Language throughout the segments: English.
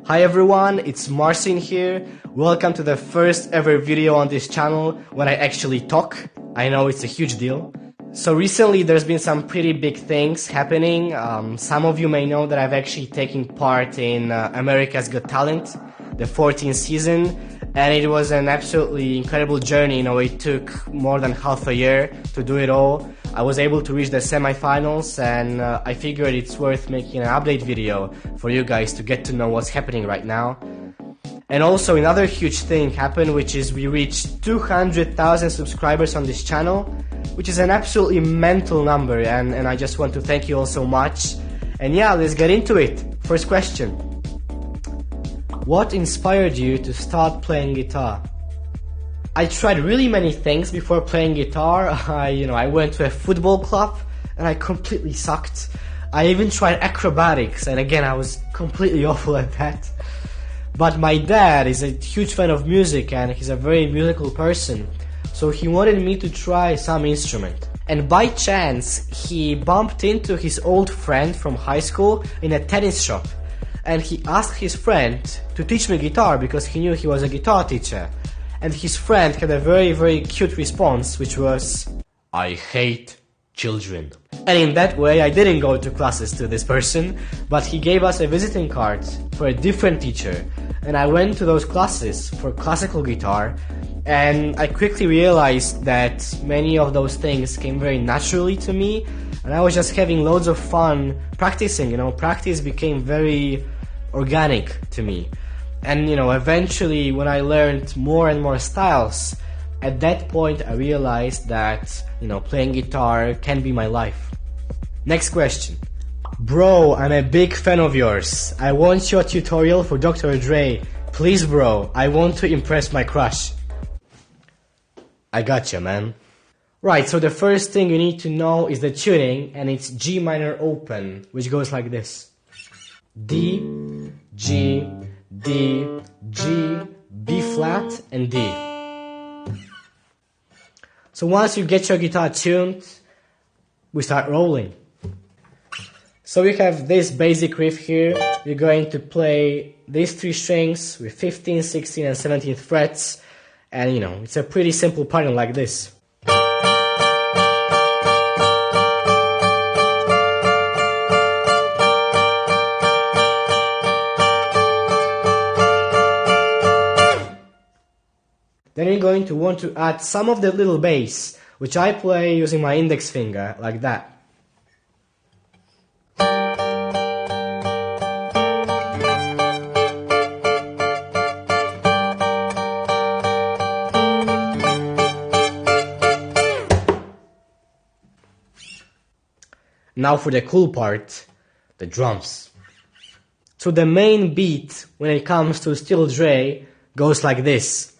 Hi everyone, it's Marcin here. Welcome to the first ever video on this channel when I actually talk. I know it's a huge deal. So recently there's been some pretty big things happening. Some of you may know that I've actually taken part in America's Got Talent, the 14th season, and it was an absolutely incredible journey. It took more than half a year to do it all. I was able to reach the semifinals, and I figured it's worth making an update video for you guys to get to know what's happening right now. And also another huge thing happened, which is we reached 200,000 subscribers on this channel, which is an absolutely mental number, and I just want to thank you all so much. And yeah, let's get into it. First question. What inspired you to start playing guitar? I tried really many things before playing guitar. I went to a football club and I completely sucked. I even tried acrobatics, and again I was completely awful at that. But my dad is a huge fan of music and he's a very musical person, so he wanted me to try some instrument. And by chance he bumped into his old friend from high school in a tennis shop, and he asked his friend to teach me guitar because he knew he was a guitar teacher. And his friend had a very cute response, which was, "I hate children." And in that way I didn't go to classes to this person, but he gave us a visiting card for a different teacher, and I went to those classes for classical guitar, and I quickly realized that many of those things came very naturally to me, and I was just having loads of fun practicing. Practice became very organic to me. And eventually when I learned more and more styles, at that point I realized that, playing guitar can be my life. Next question. Bro, I'm a big fan of yours. I want your tutorial for Dr. Dre. Please bro, I want to impress my crush. I gotcha, man. Right, so the first thing you need to know is the tuning, and it's G minor open, which goes like this. D, G, D, G, B flat, and D. So once you get your guitar tuned, we start rolling. So we have this basic riff here. You're going to play these three strings with 15th, 16th, and 17th frets, and it's a pretty simple pattern like this. Then you're going to want to add some of the little bass, which I play using my index finger, like that. Now for the cool part, the drums. So the main beat when it comes to Still Dre goes like this.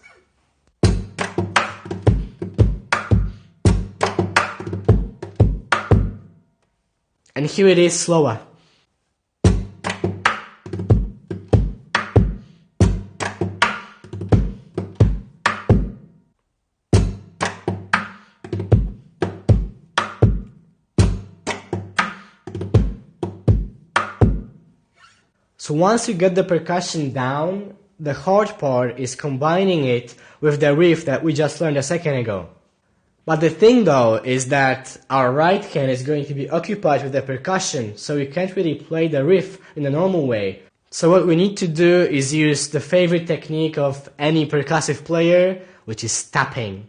And here it is slower. So once you get the percussion down, the hard part is combining it with the riff that we just learned a second ago. But the thing though is that our right hand is going to be occupied with the percussion, so we can't really play the riff in a normal way. So what we need to do is use the favorite technique of any percussive player, which is tapping.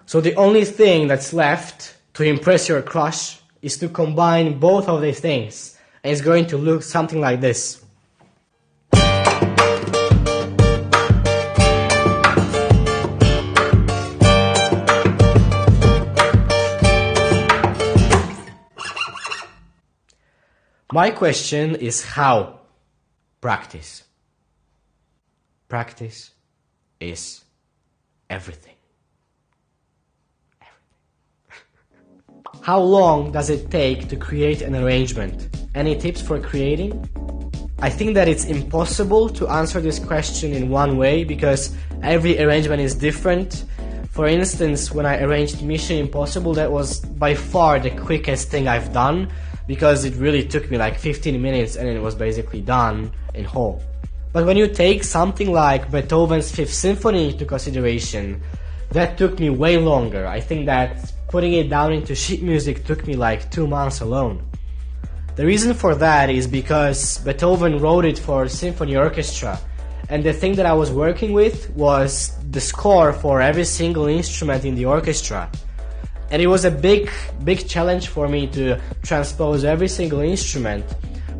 So the only thing that's left to impress your crush is to combine both of these things, and it's going to look something like this. My question is how? Practice. Practice is everything. How long does it take to create an arrangement? Any tips for creating? I think that it's impossible to answer this question in one way because every arrangement is different. For instance, when I arranged Mission Impossible, that was by far the quickest thing I've done because it really took me like 15 minutes and it was basically done in whole. But when you take something like Beethoven's Fifth Symphony into consideration, that took me way longer. I think that putting it down into sheet music took me like 2 months alone. The reason for that is because Beethoven wrote it for symphony orchestra, and the thing that I was working with was the score for every single instrument in the orchestra. And it was a big challenge for me to transpose every single instrument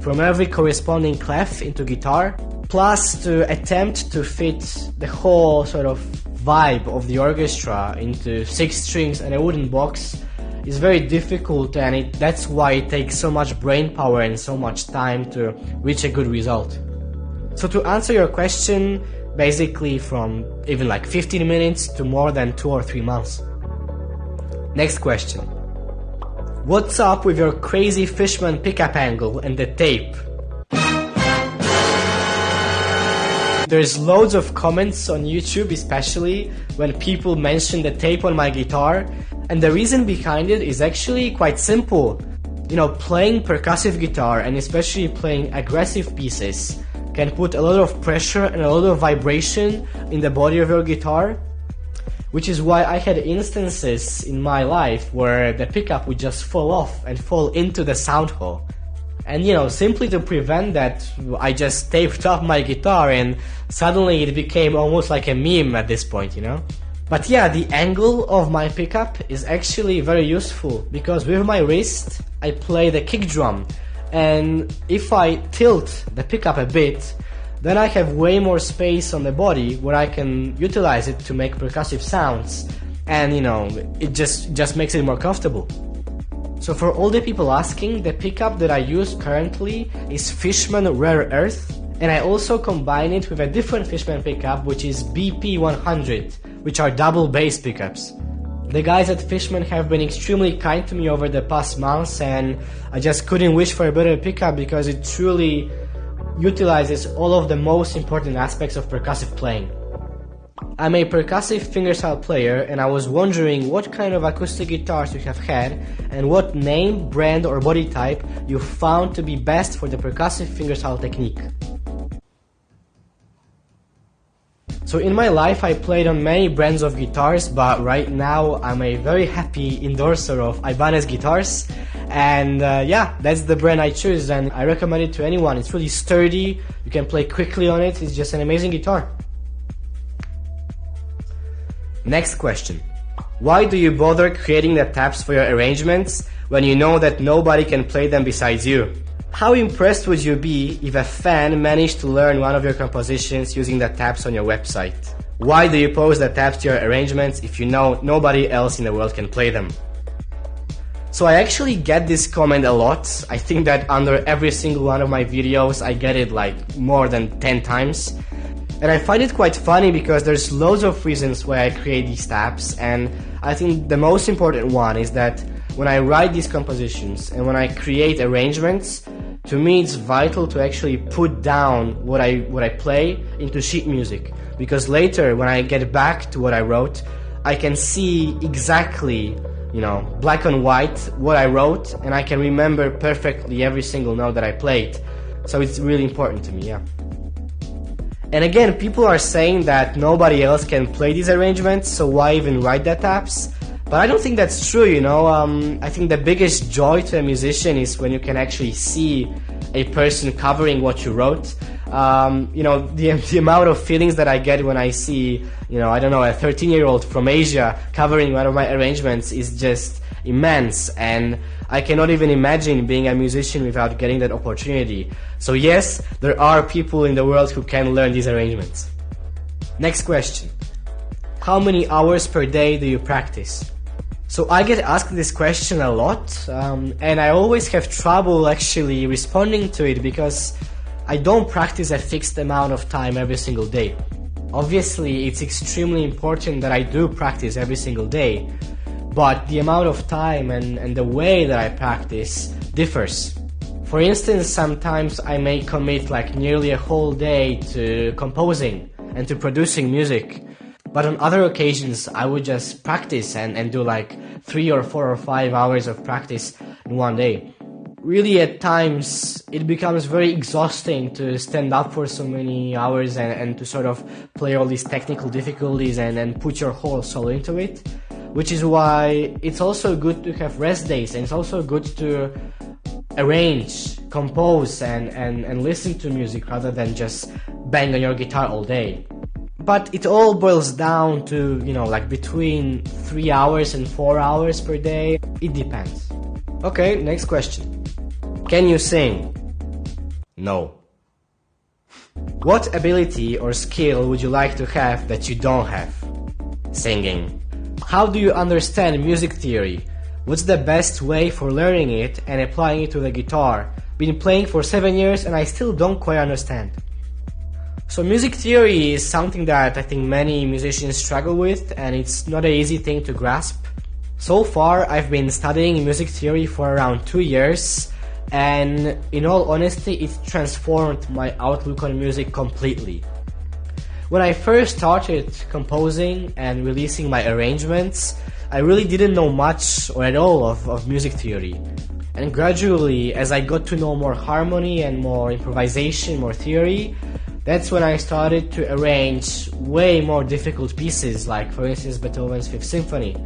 from every corresponding clef into guitar, plus to attempt to fit the whole sort of vibe of the orchestra into 6 strings and a wooden box is very difficult, and that's why it takes so much brain power and so much time to reach a good result. So to answer your question, basically from even like 15 minutes to more than 2 or 3 months. Next question. What's up with your crazy Fishman pickup angle and the tape? There's loads of comments on YouTube, especially when people mention the tape on my guitar, and the reason behind it is actually quite simple. You know, playing percussive guitar and especially playing aggressive pieces can put a lot of pressure and a lot of vibration in the body of your guitar, which is why I had instances in my life where the pickup would just fall off and fall into the sound hole. And you know, simply to prevent that, I just taped up my guitar and suddenly it became almost like a meme at this point, you know? But yeah, the angle of my pickup is actually very useful because with my wrist I play the kick drum, and if I tilt the pickup a bit, then I have way more space on the body where I can utilize it to make percussive sounds, and you know, it just makes it more comfortable. So for all the people asking, the pickup that I use currently is Fishman Rare Earth, and I also combine it with a different Fishman pickup which is BP100, which are double bass pickups. The guys at Fishman have been extremely kind to me over the past months, and I just couldn't wish for a better pickup because it truly utilizes all of the most important aspects of percussive playing. I'm a percussive fingerstyle player, and I was wondering what kind of acoustic guitars you have had and what name, brand or body type you found to be best for the percussive fingerstyle technique. So in my life I played on many brands of guitars, but right now I'm a very happy endorser of Ibanez guitars, and yeah, that's the brand I choose and I recommend it to anyone. It's really sturdy, you can play quickly on it, it's just an amazing guitar. Next question. Why do you bother creating the tabs for your arrangements when you know that nobody can play them besides you? How impressed would you be if a fan managed to learn one of your compositions using the tabs on your website? Why do you post the tabs to your arrangements if you know nobody else in the world can play them? So I actually get this comment a lot. I think that under every single one of my videos I get it like more than 10 times. And I find it quite funny because there's loads of reasons why I create these tabs, and I think the most important one is that when I write these compositions and when I create arrangements, to me it's vital to actually put down what I play into sheet music, because later when I get back to what I wrote, I can see exactly, you know, black and white what I wrote, and I can remember perfectly every single note that I played. So it's really important to me, yeah. And again, people are saying that nobody else can play these arrangements, so why even write the tabs? But I don't think that's true, you know. I think the biggest joy to a musician is when you can actually see a person covering what you wrote. You know, the amount of feelings that I get when I see, you know, I don't know, a 13-year-old from Asia covering one of my arrangements is just immense, and I cannot even imagine being a musician without getting that opportunity. So yes, there are people in the world who can learn these arrangements. Next question. How many hours per day do you practice? So I get asked this question a lot, and I always have trouble actually responding to it because I don't practice a fixed amount of time every single day. Obviously, it's extremely important that I do practice every single day, but the amount of time and the way that I practice differs. For instance, sometimes I may commit like nearly a whole day to composing and to producing music. But on other occasions, I would just practice and do like 3 or 4 or 5 hours of practice in one day. Really, at times, it becomes very exhausting to stand up for so many hours and to sort of play all these technical difficulties and put your whole soul into it. Which is why it's also good to have rest days, and it's also good to arrange, compose, and listen to music rather than just bang on your guitar all day. But it all boils down to, like between 3 hours and 4 hours per day. It depends. Okay, next question. Can you sing? No. What ability or skill would you like to have that you don't have? Singing. How do you understand music theory? What's the best way for learning it and applying it to the guitar? Been playing for 7 years and I still don't quite understand. So music theory is something that I think many musicians struggle with, and it's not an easy thing to grasp. So far I've been studying music theory for around 2 years, and in all honesty it's transformed my outlook on music completely. When I first started composing and releasing my arrangements, I really didn't know much or at all of music theory. And gradually, as I got to know more harmony and more improvisation, more theory, that's when I started to arrange way more difficult pieces, like for instance Beethoven's Fifth Symphony.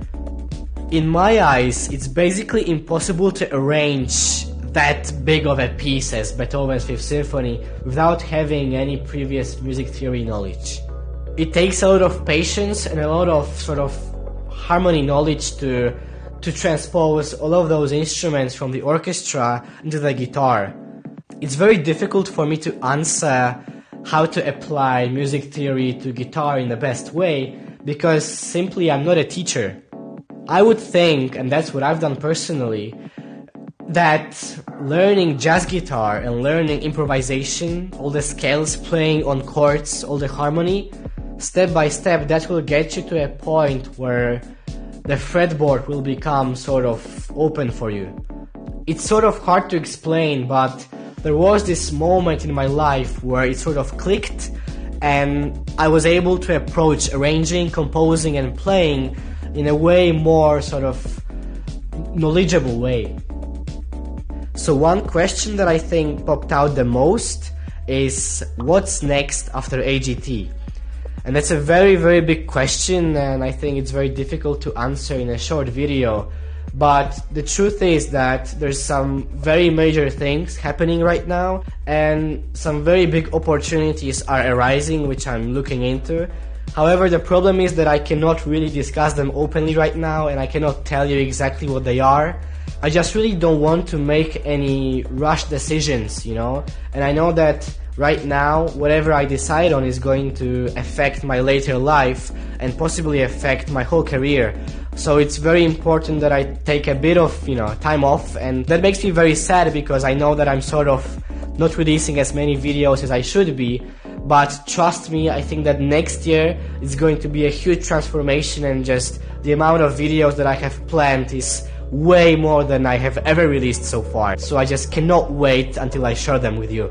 In my eyes, it's basically impossible to arrange that big of a piece as Beethoven's Fifth Symphony without having any previous music theory knowledge. It takes a lot of patience and a lot of sort of harmony knowledge to transpose all of those instruments from the orchestra into the guitar. It's very difficult for me to answer how to apply music theory to guitar in the best way, because simply I'm not a teacher. I would think, and that's what I've done personally, that learning jazz guitar and learning improvisation, all the scales, playing on chords, all the harmony, step by step, that will get you to a point where the fretboard will become sort of open for you. It's sort of hard to explain, but there was this moment in my life where it sort of clicked and I was able to approach arranging, composing and playing in a way more sort of knowledgeable way. So one question that I think popped out the most is what's next after AGT? And that's a very, very big question, and I think it's very difficult to answer in a short video. But the truth is that there's some very major things happening right now, and some very big opportunities are arising which I'm looking into. However, the problem is that I cannot really discuss them openly right now, and I cannot tell you exactly what they are. I just really don't want to make any rush decisions, and I know that right now whatever I decide on is going to affect my later life and possibly affect my whole career. So it's very important that I take a bit of time off, and that makes me very sad because I know that I'm sort of not releasing as many videos as I should be. But trust me, I think that next year is going to be a huge transformation, and just the amount of videos that I have planned is way more than I have ever released so far. So I just cannot wait until I share them with you.